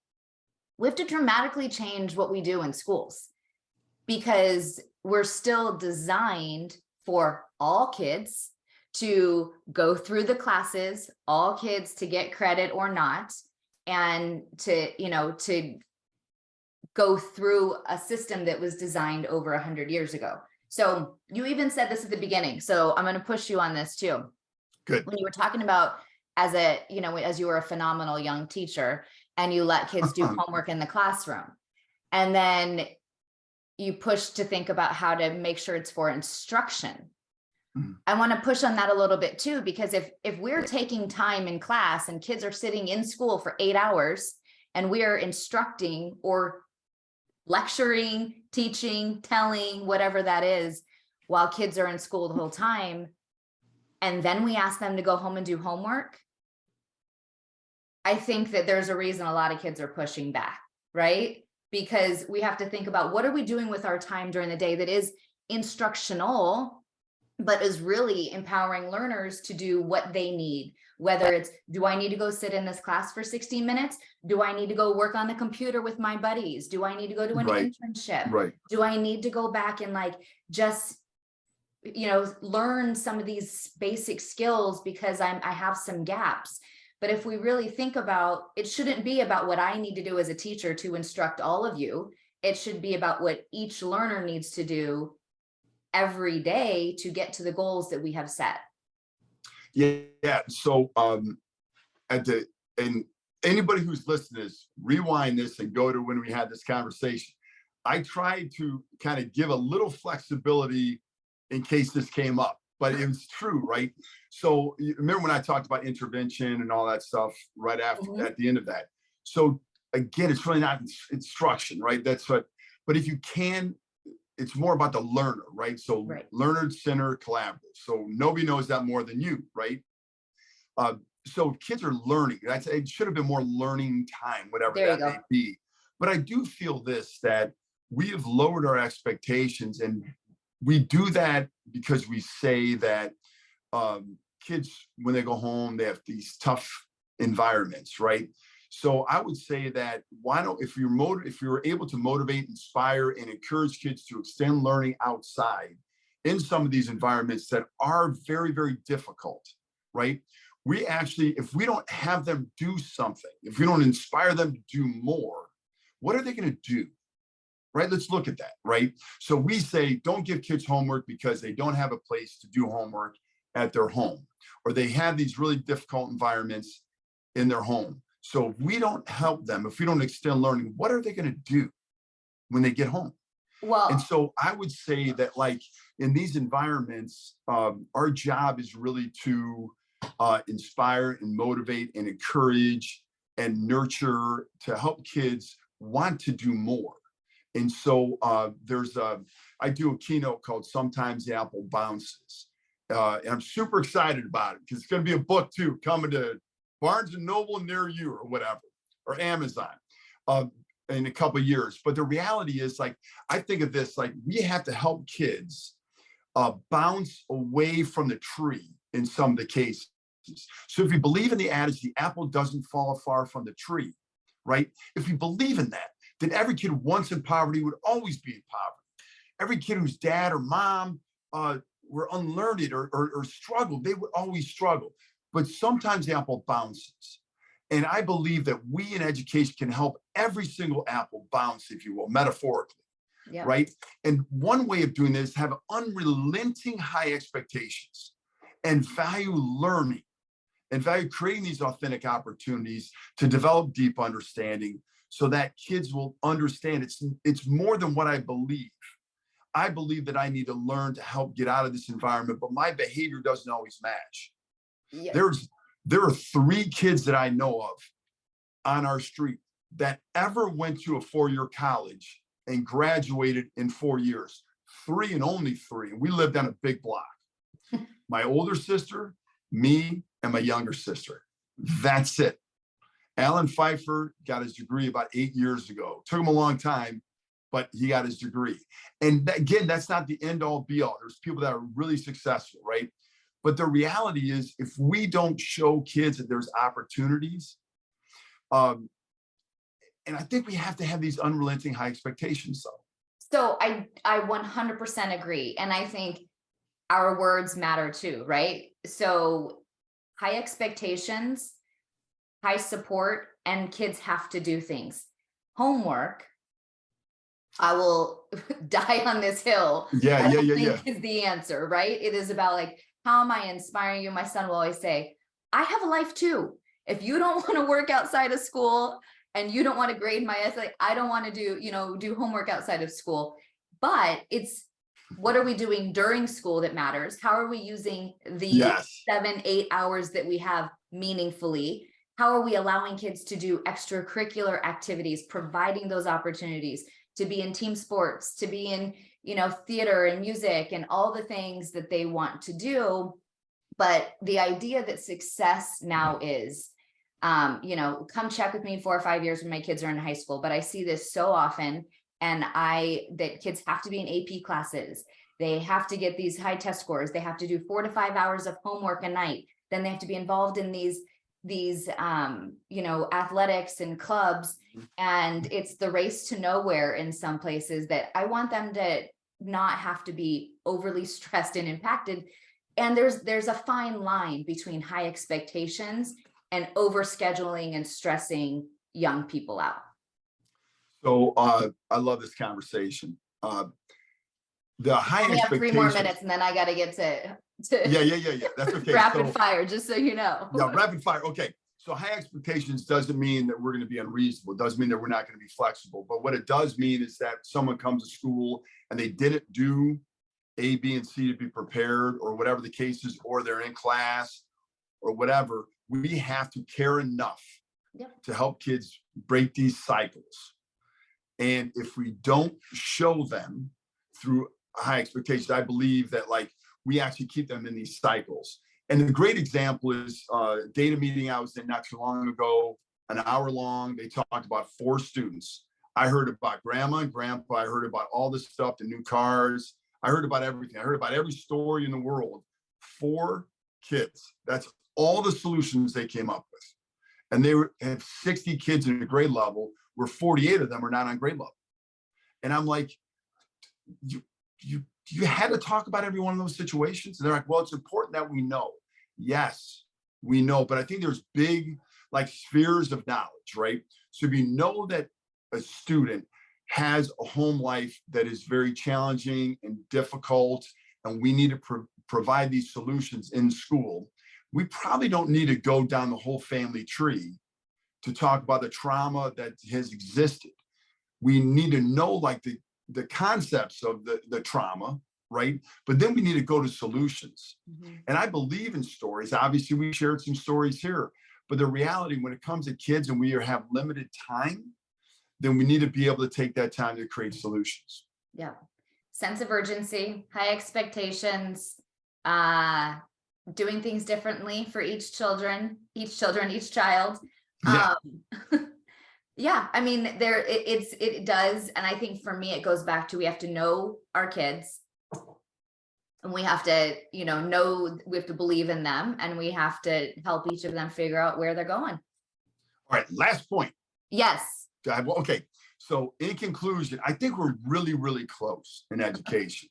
We have to dramatically change what we do in schools, because we're still designed for all kids to go through the classes, all kids to get credit or not, and to go through a system that was designed over 100 years ago. So you even said this at the beginning, so I'm going to push you on this too. Good. When you were talking about as you were a phenomenal young teacher and you let kids do homework in the classroom, and then you push to think about how to make sure it's for instruction. I want to push on that a little bit too, because if we're taking time in class and kids are sitting in school for 8 hours and we are instructing or lecturing, teaching, telling, whatever that is, while kids are in school the whole time, and then we ask them to go home and do homework, I think that there's a reason a lot of kids are pushing back, right? Because we have to think about, what are we doing with our time during the day that is instructional, but is really empowering learners to do what they need. Whether it's, do I need to go sit in this class for 16 minutes? Do I need to go work on the computer with my buddies? Do I need to go to an internship? Right. Do I need to go back and just, learn some of these basic skills because I have some gaps? But if we really think about, it shouldn't be about what I need to do as a teacher to instruct all of you. It should be about what each learner needs to do every day to get to the goals that we have set. Yeah. So and anybody who's listening to this, rewind this and go to when we had this conversation. I tried to kind of give a little flexibility in case this came up, but it was true, right? So you remember when I talked about intervention and all that stuff right after at the end of that. So again, it's really not instruction, right? That's what, but if you can, it's more about the learner, right? So learner-centered collaborative. So nobody knows that more than you, right? So kids are learning. It should have been more learning time, whatever that may be. But I do feel that we have lowered our expectations, and we do that because we say that kids, when they go home, they have these tough environments, right? So I would say that if you're able to motivate, inspire, and encourage kids to extend learning outside in some of these environments that are very, very difficult, right? We actually, if we don't have them do something, if we don't inspire them to do more, what are they going to do? Right? Let's look at that, right? So we say, don't give kids homework because they don't have a place to do homework at their home, or they have these really difficult environments in their home. So if we don't help them, if we don't extend learning, what are they going to do when they get home? Well, and so I would say that in these environments, our job is really to inspire and motivate and encourage and nurture to help kids want to do more. And so I do a keynote called Sometimes the Apple Bounces. And I'm super excited about it because it's going to be a book too, coming to Barnes and Noble near you or whatever, or Amazon in a couple of years. But the reality is, I think of this, we have to help kids bounce away from the tree in some of the cases. So if you believe in the adage, the apple doesn't fall far from the tree, right? If you believe in that, then every kid once in poverty would always be in poverty. Every kid whose dad or mom were unlearned or struggled, they would always struggle. But sometimes the apple bounces. And I believe that we in education can help every single apple bounce, if you will, metaphorically, right? And one way of doing this is have unrelenting high expectations and value learning and value creating these authentic opportunities to develop deep understanding so that kids will understand it's more than what I believe. I believe that I need to learn to help get out of this environment, but my behavior doesn't always match. There are 3 kids that I know of on our street that ever went to a 4-year college and graduated in 4 years. three and only three. And we lived on a big block. My older sister, me, and my younger sister. That's it. Alan Pfeiffer got his degree about 8 years ago. Took him a long time, but he got his degree. And again, that's not the end all be all. There's people that are really successful, right? But the reality is, if we don't show kids that there's opportunities, and I think we have to have these unrelenting high expectations, though. So I 100% agree. And I think our words matter too, right? So high expectations, high support, and kids have to do things. Homework, I will die on this hill. Yeah. Is the answer, right? It is about like, how am I inspiring you? My son will always say, I have a life too. If you don't want to work outside of school and you don't want to grade my essay, I don't want to do homework outside of school. But it's, what are we doing during school that matters? How are we using the 7-8 hours that we have meaningfully? How are we allowing kids to do extracurricular activities, providing those opportunities to be in team sports, to be in, theater and music and all the things that they want to do? But the idea that success now is, come check with me 4 or 5 years when my kids are in high school. But I see this so often, and that kids have to be in AP classes. They have to get these high test scores. They have to do 4 to 5 hours of homework a night. Then they have to be involved in these athletics and clubs. And it's the race to nowhere in some places that I want them to not have to be overly stressed and impacted. And there's a fine line between high expectations and overscheduling and stressing young people out. So I love this conversation. The high we expectations. Have 3 more minutes, and then I got to get to Yeah. That's okay. rapid fire, just so you know. Yeah, rapid fire. Okay. So high expectations doesn't mean that we're going to be unreasonable. It doesn't mean that we're not going to be flexible. But what it does mean is that someone comes to school and they didn't do A, B, and C to be prepared, or whatever the case is, or they're in class or whatever. We have to care enough to help kids break these cycles. And if we don't show them through high expectations, I believe that we actually keep them in these cycles. And the great example is data meeting I was in not too long ago, an hour long. They talked about 4 students. I heard about grandma and grandpa. I heard about all this stuff, the new cars. I heard about everything. I heard about every story in the world. 4 kids. That's all the solutions they came up with. And they have 60 kids in a grade level, where 48 of them are not on grade level. And I'm like, you had to talk about every one of those situations. And they're like, well, it's important that we know. Yes, we know. But I think there's big spheres of knowledge, right? So if you know that a student has a home life that is very challenging and difficult, and we need to provide these solutions in school, we probably don't need to go down the whole family tree to talk about the trauma that has existed. We need to know the concepts of the trauma, right? But then we need to go to solutions. And I believe in stories. Obviously, we shared some stories here, but the reality when it comes to kids and we have limited time, then we need to be able to take that time to create solutions. Yeah. Sense of urgency, high expectations, doing things differently for each child. Yeah, I mean, it does. And I think for me, it goes back to, we have to know our kids, and we have to, know, we have to believe in them, and we have to help each of them figure out where they're going. All right. Last point. Yes. Okay. So in conclusion, I think we're really, really close in education.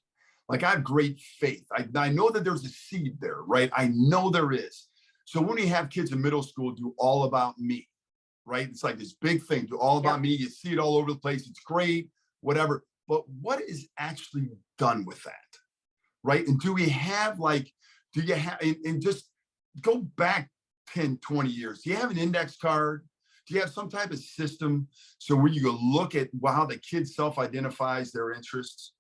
I have great faith. I know that there's a seed there, right? I know there is. So when we have kids in middle school do all about me, right? It's like this big thing, do all about me. You see it all over the place. It's great, whatever. But what is actually done with that, right? And do we have do you have, and just go back 10, 20 years. Do you have an index card? Do you have some type of system so where you go look at how the kid self-identifies their interests,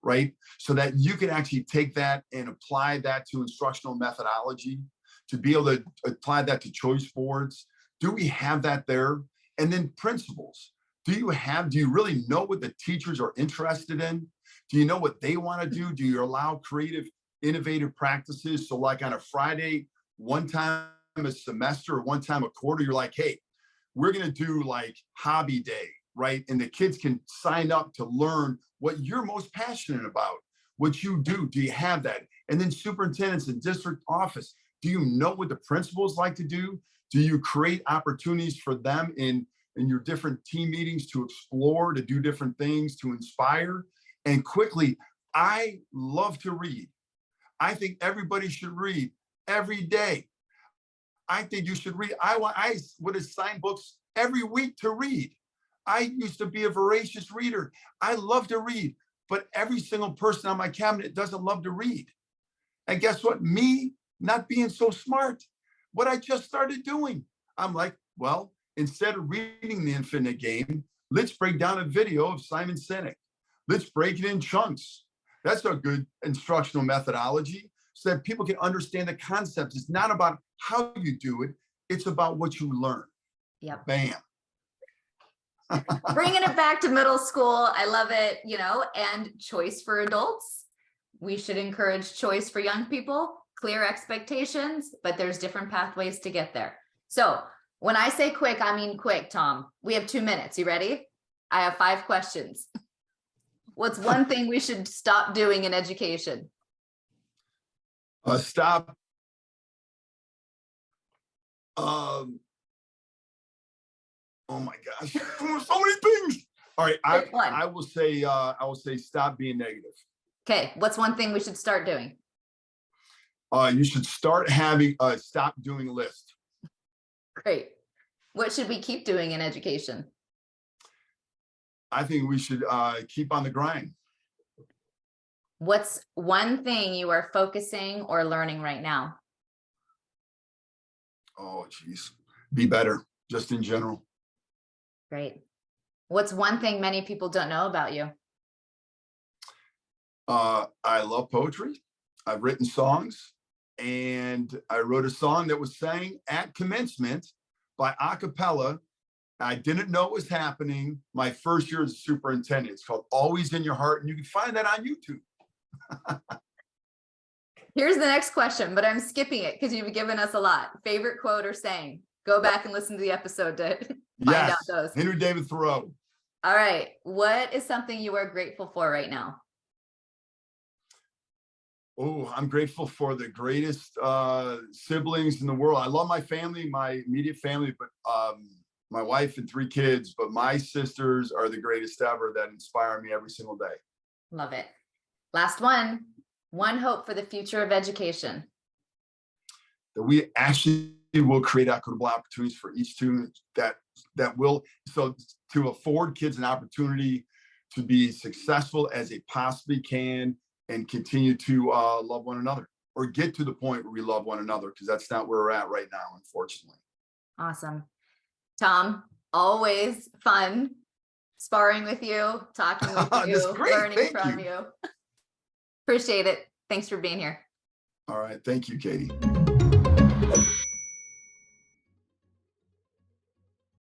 right? So that you can actually take that and apply that to instructional methodology, to be able to apply that to choice boards. Do we have that there? And then principals. Do you really know what the teachers are interested in? Do you know what they want to do? Do you allow creative, innovative practices? So like on a Friday, one time a semester or one time a quarter, you're like, hey, we're going to do like hobby day, right? And the kids can sign up to learn what you're most passionate about, what you do. Do you have that? And then superintendents and district office, do you know what the principals like to do? Do you create opportunities for them in your different team meetings to explore, to do different things, to inspire? And quickly, I love to read. I think everybody should read every day. I think you should read. I would assign books every week to read. I used to be a voracious reader. I love to read, but every single person on my cabinet doesn't love to read. And guess what? Me not being so smart, what I just started doing, I'm like, well, instead of reading The Infinite Game, let's break down a video of Simon Sinek. Let's break it in chunks. That's a good instructional methodology so that people can understand the concepts. It's not about how you do it. It's about what you learn. Yep. Bam. Bringing it back to middle school. I love it, and choice for adults. We should encourage choice for young people, clear expectations, but there's different pathways to get there. So when I say quick, I mean quick, Tom. We have 2 minutes. You ready? I have 5 questions. What's one thing we should stop doing in education? Stop. Oh my gosh, so many things. All right, I will say stop being negative. Okay, what's one thing we should start doing? You should start having stop doing list. Great. What should we keep doing in education? I think we should keep on the grind. What's one thing you are focusing or learning right now? Oh, geez. Be better, just in general. Great. What's one thing many people don't know about you? I love poetry. I've written songs, and I wrote a song that was sang at commencement by a cappella. I didn't know it was happening my first year as a superintendent. It's called Always in Your Heart, and you can find that on YouTube. Here's the next question, but I'm skipping it because you've given us a lot. Favorite quote or saying? Go back and listen to the episode to find out those. Henry David Thoreau. All right. What is something you are grateful for right now? Oh, I'm grateful for the greatest siblings in the world. I love my family, my immediate family, but my wife and 3 kids, but my sisters are the greatest ever that inspire me every single day. Love it. Last one. One hope for the future of education. That we actually will create equitable opportunities for each student that will, so to afford kids an opportunity to be successful as they possibly can and continue to love one another, or get to the point where we love one another, because that's not where we're at right now, unfortunately. Awesome. Tom, always fun sparring with you, talking with you, learning from you. Appreciate it. Thanks for being here. All right. Thank you, Katie.